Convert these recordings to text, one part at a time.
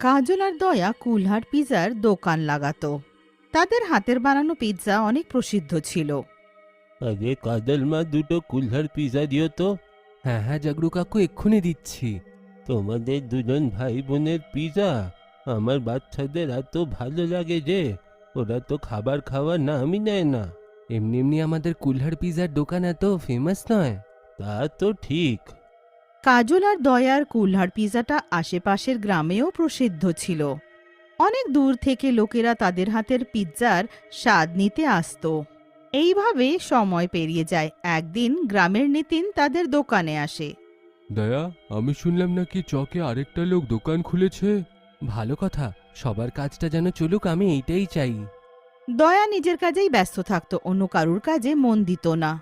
কাজল আর দয়া কুলহার পিৎজার দোকান লাগাতো। তাদের হাতের বানানো পিৎজা অনেক প্রসিদ্ধ ছিল। আগে কাজল মা, দুটো কুলহার পিৎজা দিও তো। হ্যাঁ হ্যাঁ জাগরু কাকু, এক্ষুনি দিচ্ছি। তোমাদের দুজন ভাই বোনের পিৎজা আমার বাচ্চাদের এত ভালো লাগে যে ওরা তো খাবার খাওয়ার নামই নেয় না। এমনি এমনি আমাদের কুলহার পিৎজার দোকান এত ফেমাস নয়। তা তো ঠিক। কাজল আর দয়ার কুলহার পিৎজাটা আশেপাশের গ্রামেও প্রসিদ্ধ ছিল। অনেক দূর থেকে লোকেরা তাদের হাতের পিৎজার স্বাদ নিতে আসতো। এইভাবে সময় পেরিয়ে যায়। একদিন গ্রামের নিতিন তাদের দোকানে আসে। দয়া, আমি শুনলাম নাকি চকে আরেকটা লোক দোকান খুলেছে। ভালো কথা, সবার কাজটা যেন চলুক, আমি এইটাই চাই। দয়া নিজের কাজেই ব্যস্ত থাকতো, অন্য কারুর কাজে মন দিত না।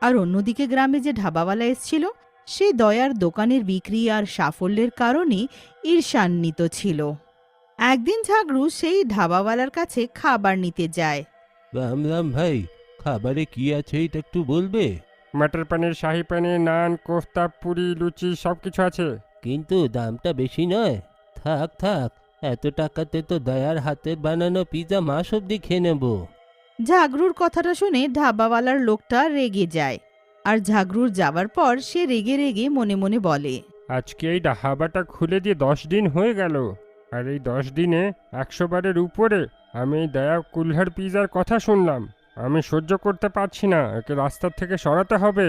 আর অন্যদিকে গ্রামে যে ঢাবাওয়ালা এসেছিল, সে দয়ার দোকানের বিক্রি আর সাফল্যের কারণে ঈর্ষান্বিত ছিল। একদিন ঝাগড়ু সেই ঢাবাওয়ালার কাছে খাবার নিতে যায়। রাম রাম ভাই, খাবারে কি আছে এটা একটু বলবে? মটর পনির, শাহি পনির, নান, কোফতা, পুরি, লুচি সব কিছু আছে। কিন্তু দামটা বেশি নয়? থাক থাক, এত টাকাতে তো দয়ার হাতের বানানো পিৎজা মাস অব্দি খেয়ে নেব। ঝাগড়ুর কথাটা শুনে ঢাবাওয়ালার লোকটা রেগে যায়। আর ঝাগড়ুর যাবার পর সে রেগে রেগে মনে মনে বলে, আজকে এই ধাবাটা খুলে দিয়ে 10 দিন হয়ে গেল, আর এই 10 দিনে 100 বারের উপরে আমি এই দয়া কুলহার পিৎজার কথা শুনলাম। আমি সহ্য করতে পারছি না, একে রাস্তার থেকে সরাতে হবে।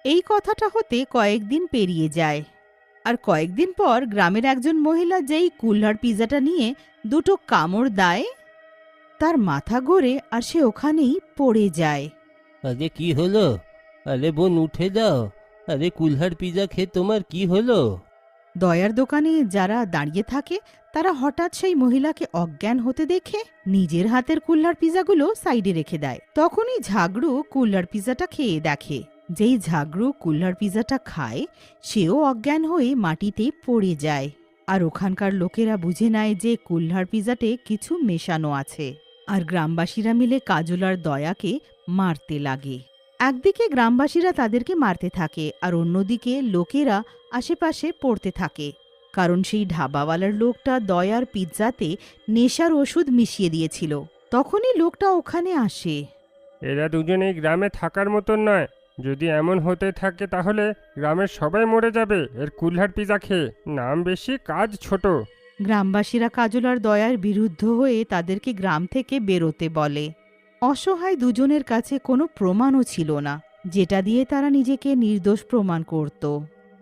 এই কথাটা হতে কয়েকদিন পেরিয়ে যায়। আর কয়েকদিন পর গ্রামের একজন মহিলা যেই কুলহার পিৎজাটা নিয়ে দুটো কামড় দেয়, তার মাথা ঘোরে আর সে ওখানেই পড়ে যায়। আরে কি হলো? আরে বোন, উঠে যাও। আরে কুলহার পিৎজা খেয়ে তোমার কি হলো? দয়ার দোকানে যারা দাঁড়িয়ে থাকে তারা হঠাৎ সেই মহিলাকে অজ্ঞান হতে দেখে নিজের হাতের কুলহার পিৎজাগুলো সাইডে রেখে দেয়। তখনই ঝাগড়ু কুলহার পিৎজাটা খেয়ে দেখে। যেই ঝাগড়ু কুলহার পিৎজাটা খায়, সেও অজ্ঞান হয়ে মাটিতে পড়ে যায়। আর ওখানকার লোকেরা বুঝে নেয় যে কুলহার পিৎজাতে কিছু মেশানো আছে। আর গ্রামবাসীরা মিলে কাজল আর দয়াকে মারতে লাগে। একদিকে গ্রামবাসীরা তাদেরকে মারতে থাকে আর অন্যদিকে লোকেরা আশেপাশে পড়তে থাকে, কারণ সেই ঢাবাওয়ালার লোকটা দয়ার পিৎজাতে নেশার ওষুধ মিশিয়ে দিয়েছিল। তখনই লোকটা ওখানে আসে। এরা দুজনেই গ্রামে থাকার মতন নয়। যদি এমন হতে থাকে তাহলে গ্রামের সবাই মরে যাবে এর কুলহার পিৎজা খেয়ে। নাম বেশি, কাজ ছোট। গ্রামবাসীরা কাজল আর দয়ার বিরুদ্ধ হয়ে তাদেরকে গ্রাম থেকে বেরোতে বলে। অসহায় দুজনের কাছে কোনো প্রমাণও ছিল না, যেটা দিয়ে তারা নিজেকে নির্দোষ প্রমাণ করত।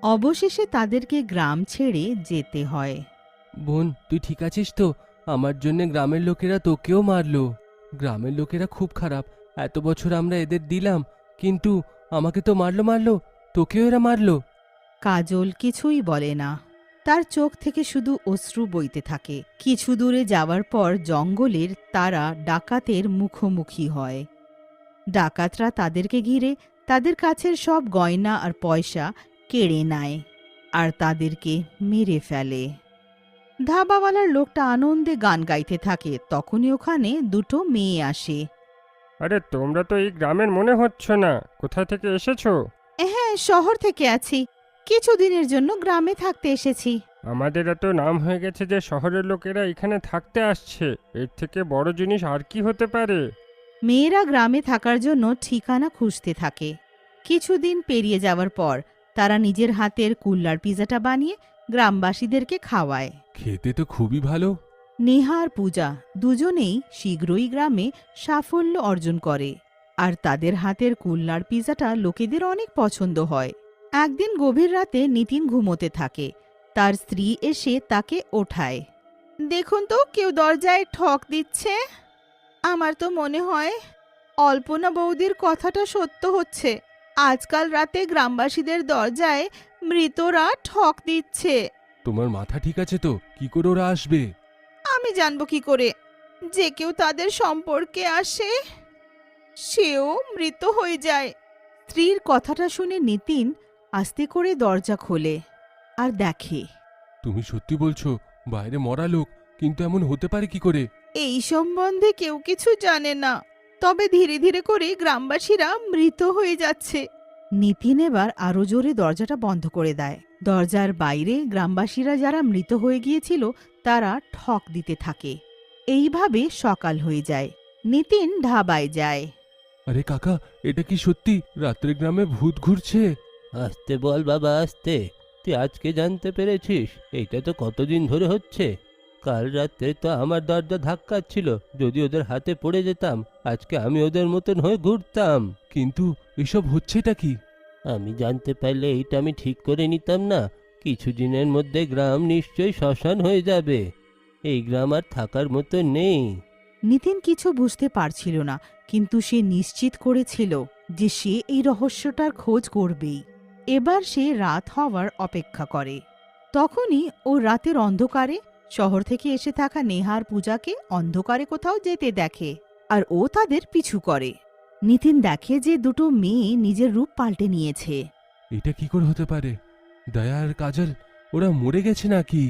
অবশেষে তাদেরকে গ্রাম ছেড়ে যেতে হয়। বোন, তুই ঠিক আছিস তো? আমার জন্য গ্রামের লোকেরা তোকেও মারলো। গ্রামের লোকেরা খুব খারাপ। এত বছর আমরা এদের দিলাম, কিন্তু আমাকে তো মারলো, তোকেও এরা মারলো। কাজল কিছুই বলে না, তার চোখ থেকে শুধু অশ্রু বইতে থাকে। কিছু দূরে যাওয়ার পর জঙ্গলের তারা ডাকাতের মুখোমুখি হয়। ডাকাতরা তাদেরকে ঘিরে তাদের কাছের সব গয়না আর পয়সা কেড়ে নেয় আর তাদেরকে মেরে ফেলে। ধাবাওয়ালার লোকটা আনন্দে গান গাইতে থাকে। তখনই ওখানে দুটো মেয়ে আসে। আরে তোমরা তো এই গ্রামের মনে হচ্ছ না, কোথা থেকে এসেছো? হ্যাঁ, শহর থেকে আছি, কিছুদিনের জন্য গ্রামে থাকতে এসেছি। আমাদের এত নাম হয়ে গেছে যে শহরের লোকেরা এখানে থাকতে আসছে। এর থেকে বড় জিনিস আর কি হতে পারে? মেয়েরা গ্রামে থাকার জন্য ঠিকানা খুঁজতে থাকে। কিছুদিন পেরিয়ে যাওয়ার পর তারা নিজের হাতের কুল্লার পিৎজাটা বানিয়ে গ্রামবাসীদেরকে খাওয়ায়। খেতে তো খুবই ভালো। নেহা আর পূজা দুজনেই শীঘ্রই গ্রামে সাফল্য অর্জন করে, আর তাদের হাতের কুল্লার পিৎজাটা লোকেদের অনেক পছন্দ হয়। একদিন গভীর রাতে নিতিন ঘুমোতে থাকে। তার স্ত্রী এসে তাকে ওঠায়। দেখুন তো, কেউ দরজায় ঠক দিচ্ছে। আমার তো মনে হয় অল্পনা বৌদির কথাটা সত্য হচ্ছে। আজকাল রাতে গ্রামবাসীদের দরজায় মৃতরা ঠক দিচ্ছে। তোমার মাথা ঠিক আছে তো? কি করে ওরা আসবে? আমি জানবো কি করে? যে কেউ তাদের সম্পর্কে আসে সেও মৃত হয়ে যায়। স্ত্রীর কথাটা শুনে নিতিন আস্তে করে দরজা খোলে আর দেখে। তুমি সত্যি বলছো? বাইরে মরা লোক, কিন্তু এমন হতে পারে কি করে? এই সম্বন্ধে কেউ কিছু জানে না, তবে ধীরে ধীরে করে গ্রামবাসীরা মৃত হয়ে যাচ্ছে। নিতিন এবার আরো জোরে দরজাটা বন্ধ করে দেয়। দরজার বাইরে গ্রামবাসীরা যারা মৃত হয়ে গিয়েছিল তারা ঠক দিতে থাকে। এইভাবে সকাল হয়ে যায়। নিতিন ধাবায় যায়। আরে কাকা, এটা কি সত্যি রাত্রে গ্রামে ভূত ঘুরছে? আসতে বল বাবা, আসতে। তুই আজকে জানতে পেরেছিস? এইটা তো কতদিন ধরে হচ্ছে। কাল রাত্রে তো আমার দরজা ধাক্কাচ্ছিল, যদি ওদের হাতে পড়ে যেতাম আজকে আমি ওদের মতন হয়ে ঘুরতাম। কিন্তু এসব হচ্ছেটা কি? আমি জানতে পারলে এইটা আমি ঠিক করে নিতাম না? কিছুদিনের মধ্যে গ্রাম নিশ্চয়ই শ্মশান হয়ে যাবে। এই গ্রাম আর থাকার মতো নেই। নিতিন কিছু বুঝতে পারছিল না, কিন্তু সে নিশ্চিত করেছিল যে সে এই রহস্যটার খোঁজ করবেই। এবার সে রাত হওয়ার অপেক্ষা করে। তখনই ও রাতের অন্ধকারে শহর থেকে এসে থাকা নেহার পূজাকে অন্ধকারে কোথাও যেতে দেখে, আর ও তাদের পিছু করে। নিতিন দেখে যে দুটো মেয়ে নিজের রূপ পাল্টে নিয়েছে। এটা কি করে হতে পারে? দয়া আর কাজল ওরা মরে গেছে নাকি?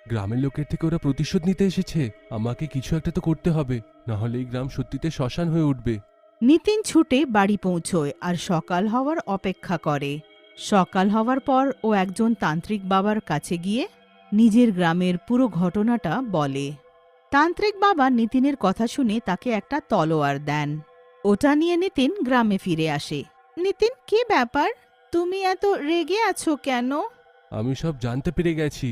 গ্রামের লোকের থেকে ওরা প্রতিশোধ নিতে এসেছে। আমাকে কিছু একটা তো করতে হবে, না হলে এই গ্রাম সত্যিতে শ্মশান হয়ে উঠবে। নিতিন ছুটে বাড়ি পৌঁছয় আর সকাল হওয়ার অপেক্ষা করে। সকাল হওয়ার পর ও একজন তান্ত্রিক বাবার কাছে গিয়ে নিজের গ্রামের পুরো ঘটনাটা বলে। তান্ত্রিক বাবা নিতিনের কথা শুনে তাকে একটা তলোয়ার দেন। ওটা নিয়ে নিতিন গ্রামে ফিরে আসে। নিতিন, কি ব্যাপার? তুমি এত রেগে আছো কেন? আমি সব জানতে পেরে গেছি।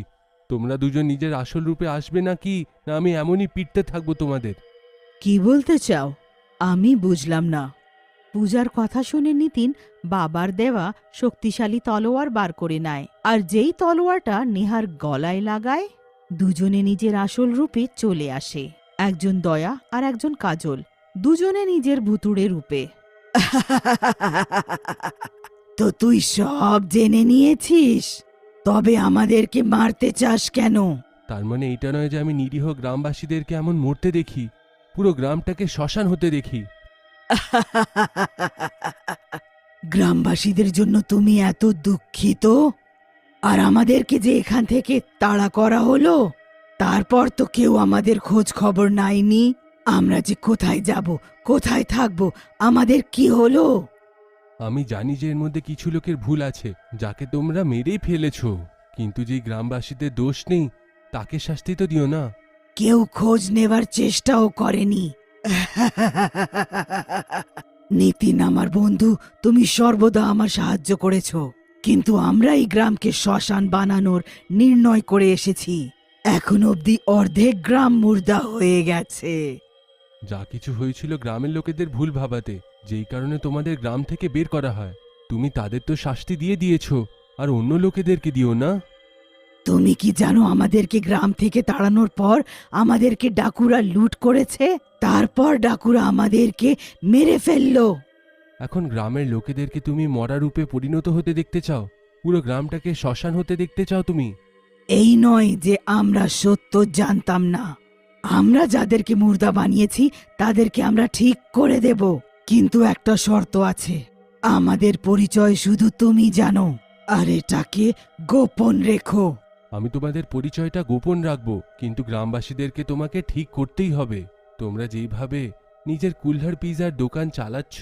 তোমরা দুজন নিজের আসল রূপে আসবে নাকি, না আমি এমনই পিটতে থাকবো তোমাদের? কি বলতে চাও? আমি বুঝলাম না। পূজার কথা শুনে নিতিন বাবার দেওয়া শক্তিশালী তলোয়ার বার করে নেয়, আর যেই তলোয়ারটা নেহার গলায় লাগায়, দুজনে নিজের আসল রূপে চলে আসে। একজন দয়া আর একজন কাজল, দুজনে নিজের ভুতুড়ে রূপে। তো তুই সব জেনে নিয়েছিস? তবে আমাদেরকে মারতে চাস কেন? তার মানে এটা নয় যে আমি নিরীহ গ্রামবাসীদেরকে এমন মরতে দেখি, পুরো গ্রামটাকে শ্মশান হতে দেখি। গ্রামবাসীদের জন্য তুমি এত দুঃখিত, আর আমাদেরকে যে এখান থেকে তাড়া করা হলো, তারপর তো কেউ আমাদের খোঁজ খবর নাইনি। আমরা যে কোথায় যাব, কোথায় থাকব, আমাদের কি হলো? আমি জানি যে এর মধ্যে কিছু লোকের ভুল আছে, যাকে তোমরা মেরেই ফেলেছো, কিন্তু যে গ্রামবাসীদের দোষ নেই তাকে শাস্তি তো দিও না। কেউ খোঁজ নেবার চেষ্টাও করেনি। নিতিন আমার বন্ধু, তুমি সর্বদা আমার সাহায্য করেছো, কিন্তু আমরা এই গ্রামকে শ্মশান বানানোর নির্ণয় করে এসেছি। এখন অবধি অর্ধেক গ্রাম মুর্দা হয়ে গেছে। যা কিছু হয়েছিল গ্রামের লোকেদের ভুল ভাবাতে, যেই কারণে তোমাদের গ্রাম থেকে বের করা হয়। তুমি তাদের তো শাস্তি দিয়ে দিয়েছো, আর অন্য লোকেদেরকে দিও না। তুমি কি জানো আমাদেরকে গ্রাম থেকে তাড়ানোর পর আমাদেরকে ডাকুরা লুট করেছে? তারপর ডাকুরা আমাদেরকে মেরে ফেললো। এখন গ্রামের লোকেদেরকে তুমি মরা রূপে পরিণত হতে দেখতে চাও? পুরো গ্রামটাকে শ্মশান হতে দেখতে চাও তুমি? এই নয় যে আমরা সত্য জানতাম না। আমরা যাদেরকে মুর্দা বানিয়েছি তাদেরকে আমরা ঠিক করে দেব, কিন্তু একটা শর্ত আছে। আমাদের পরিচয় শুধু তুমি জানো, আর এটাকে গোপন রেখো। আমি তোমাদের পরিচয়টা গোপন রাখবো, কিন্তু গ্রামবাসীদেরকে তোমাকে ঠিক করতেই হবে। তোমরা যেইভাবে নিজের কুল্হার পিজার দোকান চালাচ্ছ,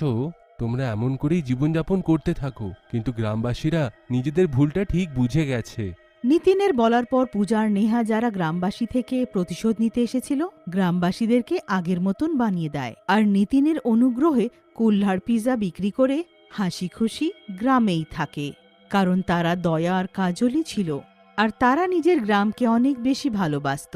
তোমরা এমন করেই জীবনযাপন করতে থাকো, কিন্তু গ্রামবাসীরা নিজেদের ভুলটা ঠিক বুঝে গেছে। নিতিনের বলার পর পূজার নেহা, যারা গ্রামবাসী থেকে প্রতিশোধ নিতে এসেছিল, গ্রামবাসীদেরকে আগের মতন বানিয়ে দেয়, আর নিতিনের অনুগ্রহে কুল্হার পিজা বিক্রি করে হাসি খুশি গ্রামেই থাকে। কারণ তারা দয়া আর কাজলই ছিল, আর তারা নিজের গ্রামকে অনেক বেশি ভালোবাসত।